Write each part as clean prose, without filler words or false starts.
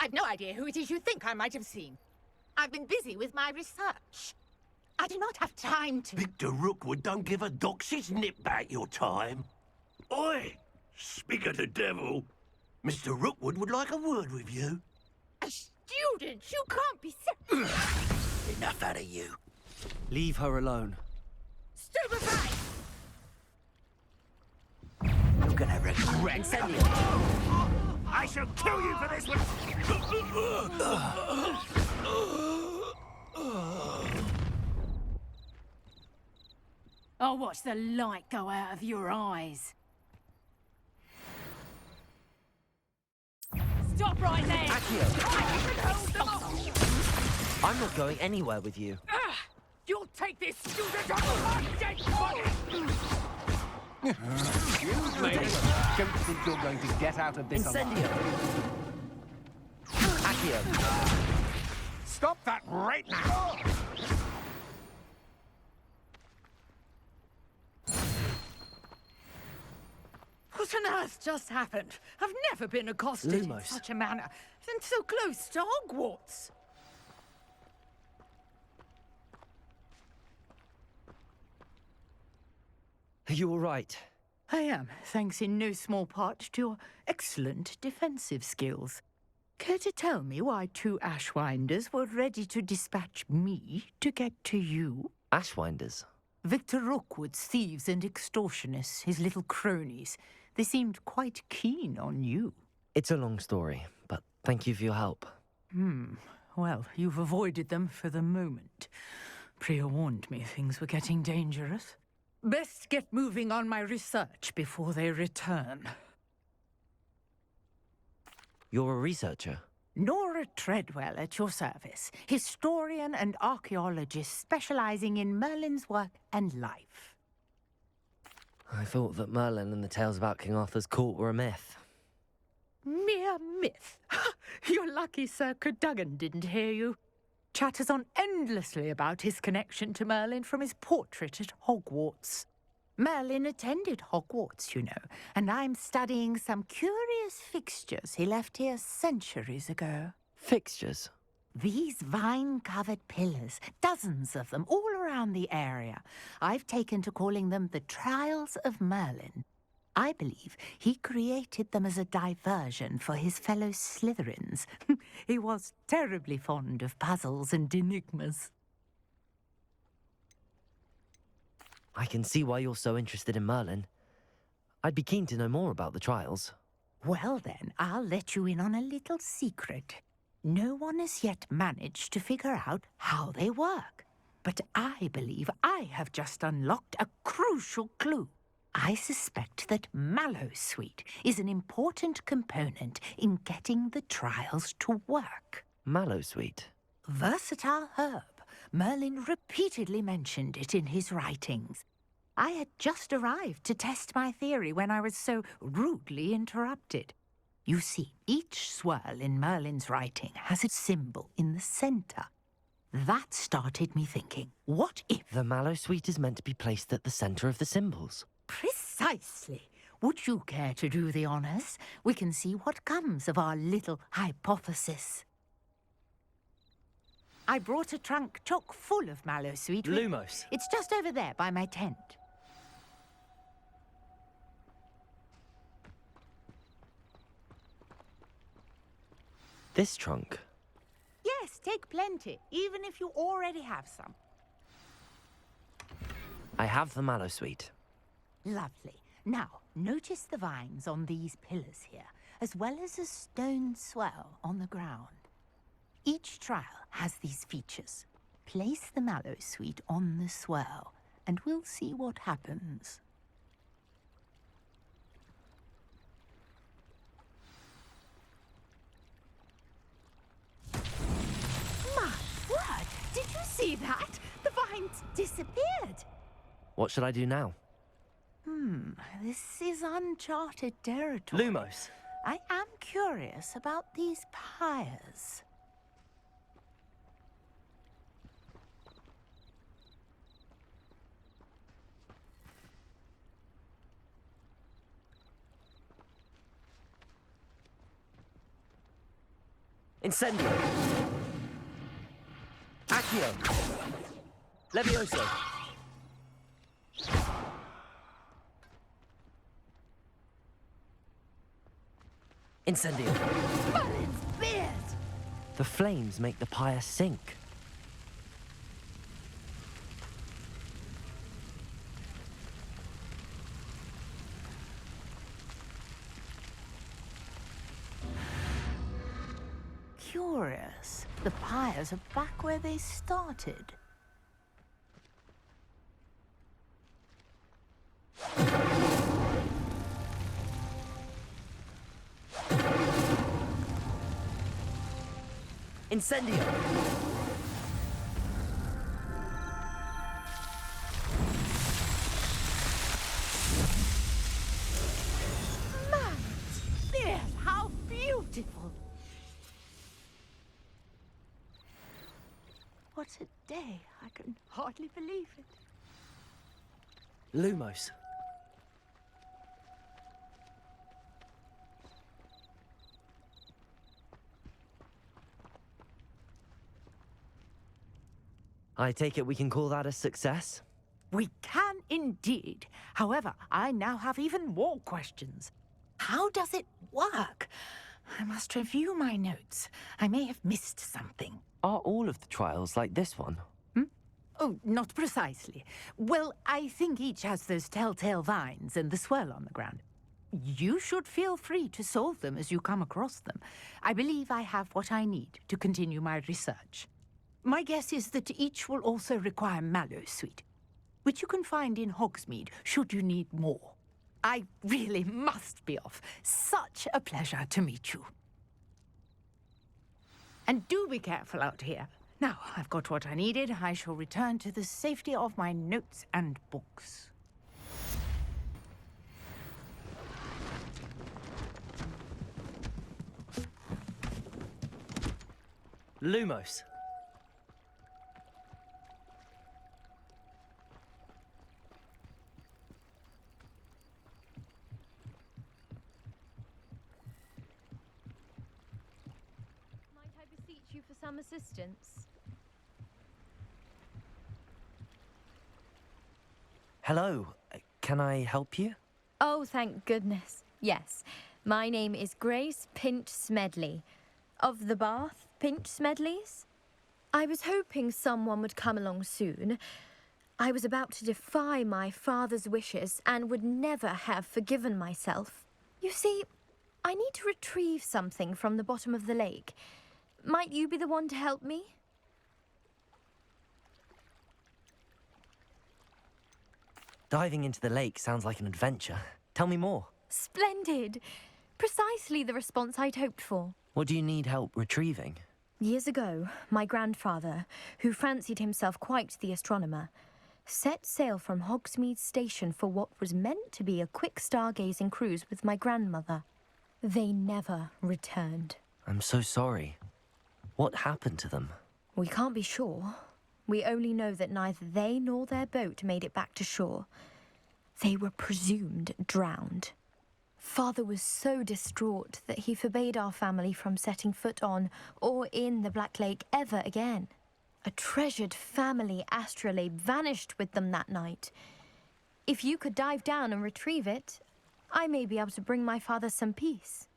I've no idea who it is you think I might have seen. I've been busy with my research. I do not have time to... Victor Rookwood don't give a doxy's nip back your time. Oi! Speak of the devil. Mr. Rookwood would like a word with you. A student? You can't be serious. Enough out of you. Leave her alone. Stupefy! You're gonna regret it. I shall kill you for this one! I'll watch the light go out of your eyes. Stop right there! Accio! I'm not going anywhere with you. You'll take this student on my dead body! You made it. Don't think you're going to get out of this Incendio! Accio! Stop that right now! What on earth just happened? I've never been accosted in Lumos. such a manner, and so close to Hogwarts. Are you all right? I am, thanks in no small part to your excellent defensive skills. Care to tell me why two Ashwinders were ready to dispatch me to get to you? Ashwinders? Victor Rookwood's thieves and extortionists, his little cronies. They seemed quite keen on you. It's a long story, but thank you for your help. Well, you've avoided them for the moment. Priya warned me things were getting dangerous. Best get moving on my research before they return. You're a researcher? Nora Treadwell at your service, historian and archaeologist specializing in Merlin's work and life. I thought that Merlin and the tales about King Arthur's court were a myth. Mere myth. You're lucky Sir Cadogan didn't hear you. Chatters on endlessly about his connection to Merlin from his portrait at Hogwarts. Merlin attended Hogwarts, you know, and I'm studying some curious fixtures he left here centuries ago. Fixtures? These vine-covered pillars, dozens of them, all around the area. I've taken to calling them the Trials of Merlin. I believe he created them as a diversion for his fellow Slytherins. He was terribly fond of puzzles and enigmas. I can see why you're so interested in Merlin. I'd be keen to know more about the trials. Well then, I'll let you in on a little secret. No one has yet managed to figure out how they work. But I believe I have just unlocked a crucial clue. I suspect that Mallowsweet is an important component in getting the trials to work. Mallowsweet? Versatile herb. Merlin repeatedly mentioned it in his writings. I had just arrived to test my theory when I was so rudely interrupted. You see, each swirl in Merlin's writing has its symbol in the center. That started me thinking, what if... The Mallowsweet is meant to be placed at the center of the symbols. Precisely. Would you care to do the honors? We can see what comes of our little hypothesis. I brought a trunk chock full of Mallowsweet. Lumos. It's just over there by my tent. This trunk? Yes, take plenty, even if you already have some. I have the Mallowsweet. Lovely. Now, notice the vines on these pillars here, as well as a stone swell on the ground. Each trial has these features. Place the Mallowsweet on the swell, and we'll see what happens. My word! Did you see that? The vines disappeared. What should I do now? This is uncharted territory. Lumos. I am curious about these pyres. Incendio. Accio. Levioso. Incendio. Merlin's beard! The flames make the pyre sink. Curious. The pyres are back where they started. Incendio. Beard, how beautiful! What a day. I can hardly believe it. Lumos. I take it we can call that a success? We can indeed. However, I now have even more questions. How does it work? I must review my notes. I may have missed something. Are all of the trials like this one? Oh, not precisely. Well, I think each has those telltale vines and the swirl on the ground. You should feel free to solve them as you come across them. I believe I have what I need to continue my research. My guess is that each will also require mallow sweet, which you can find in Hogsmeade should you need more. I really must be off. Such a pleasure to meet you. And do be careful out here. Now, I've got what I needed. I shall return to the safety of my notes and books. Lumos. Might I beseech you for some assistance? Hello. Can I help you? Oh, thank goodness. Yes. My name is Grace Pinch Smedley. Of the Bath Pinch Smedleys? I was hoping someone would come along soon. I was about to defy my father's wishes and would never have forgiven myself. You see, I need to retrieve something from the bottom of the lake. Might you be the one to help me? Diving into the lake sounds like an adventure. Tell me more. Splendid! Precisely the response I'd hoped for. What do you need help retrieving? Years ago, my grandfather, who fancied himself quite the astronomer, set sail from Hogsmeade Station for what was meant to be a quick stargazing cruise with my grandmother. They never returned. I'm so sorry. What happened to them? We can't be sure. We only know that neither they nor their boat made it back to shore. They were presumed drowned. Father was so distraught that he forbade our family from setting foot on or in the Black Lake ever again. A treasured family astrolabe vanished with them that night. If you could dive down and retrieve it, I may be able to bring my father some peace.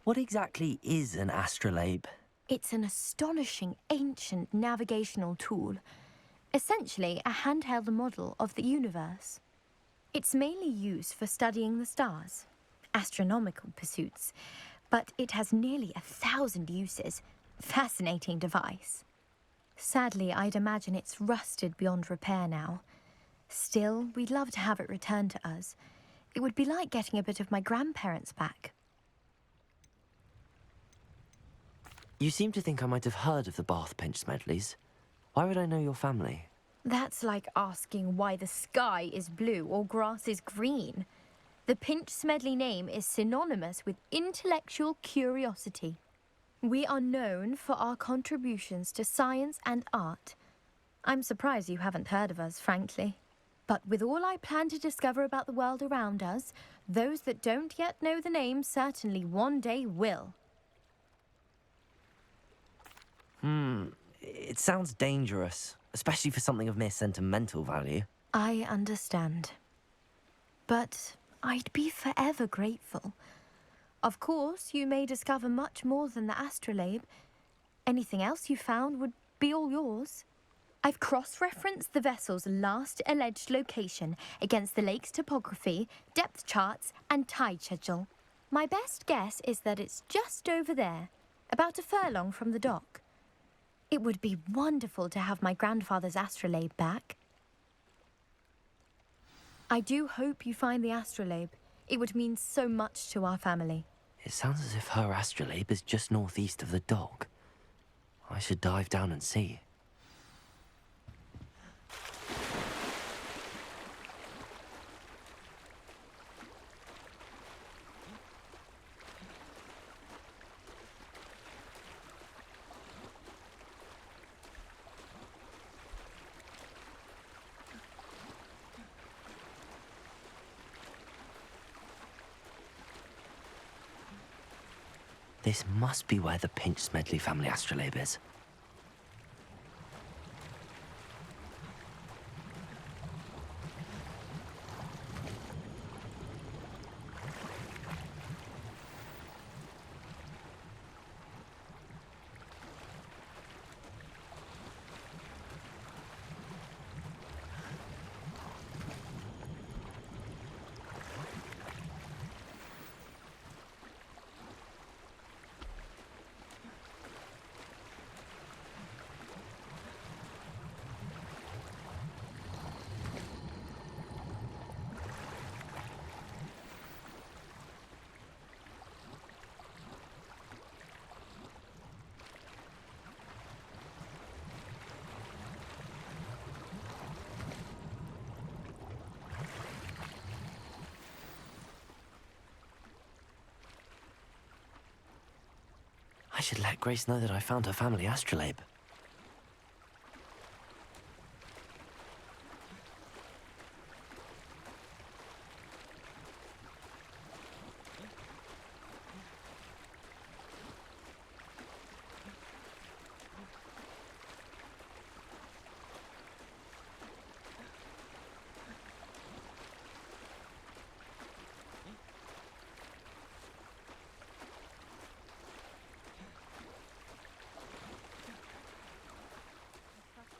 What exactly is an astrolabe? It's an astonishing ancient navigational tool. Essentially, a handheld model of the universe. It's mainly used for studying the stars, astronomical pursuits, but it has nearly 1,000 uses. Fascinating device. Sadly, I'd imagine it's rusted beyond repair now. Still, we'd love to have it returned to us. It would be like getting a bit of my grandparents back. You seem to think I might have heard of the Bath Pinch Smedleys. Why would I know your family? That's like asking why the sky is blue or grass is green. The Pinch Smedley name is synonymous with intellectual curiosity. We are known for our contributions to science and art. I'm surprised you haven't heard of us, frankly. But with all I plan to discover about the world around us, those that don't yet know the name certainly one day will. It sounds dangerous, especially for something of mere sentimental value. I understand. But I'd be forever grateful. Of course, you may discover much more than the Astrolabe. Anything else you found would be all yours. I've cross-referenced the vessel's last alleged location against the lake's topography, depth charts, and tide schedule. My best guess is that it's just over there, about a furlong from the dock. It would be wonderful to have my grandfather's Astrolabe back. I do hope you find the Astrolabe. It would mean so much to our family. It sounds as if her Astrolabe is just northeast of the dock. I should dive down and see. This must be where the Pinch Smedley family Astrolabe is. I should let Grace know that I found her family Astrolabe.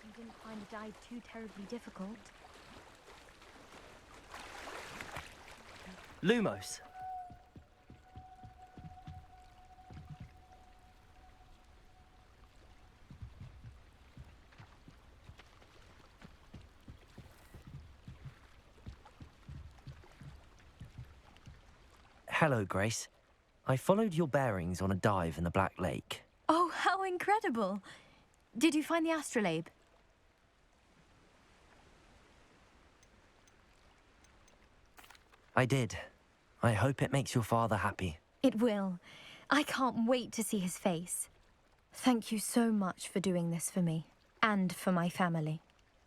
You didn't find the dive too terribly difficult. Lumos. Hello, Grace. I followed your bearings on a dive in the Black Lake. Oh, how incredible! Did you find the Astrolabe? I did. I hope it makes your father happy. It will. I can't wait to see his face. Thank you so much for doing this for me, and for my family.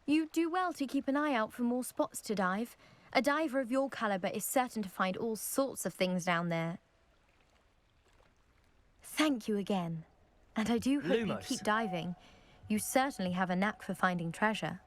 You do well to keep an eye out for more spots to dive. A diver of your caliber is certain to find all sorts of things down there. Thank you again. And I do hope you Lumos. keep diving. You certainly have a knack for finding treasure.